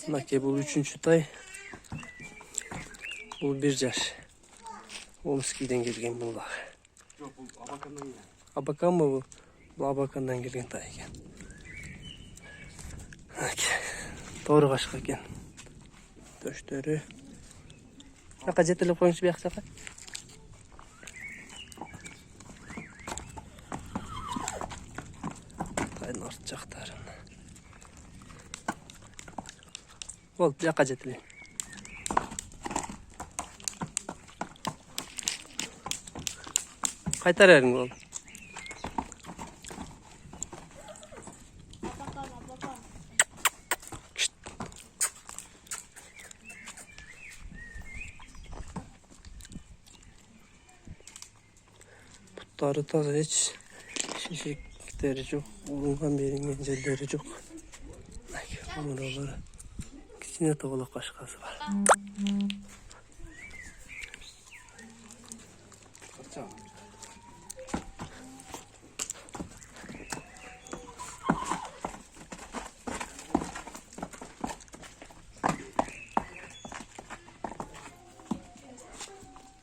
Maki bu 3. tay. Bu 1 yaş. Omski'den gelgen bunlar. Yok bu Abakan'dan geldi. Abakan mı bu? Bu Abakan'dan gelgen tay eken. Doğru kaşık eken. Döştörü. Yaka jetilip koyunç bir yaksa. Tayın artacaklarım. Ol, yaka jetilip. Kaytar yerin oğlum. Putları taze hiç şişikleri yok. Bulungan bir yerin encelleri yok. Buraları. İçine tavalak kaşıkası var.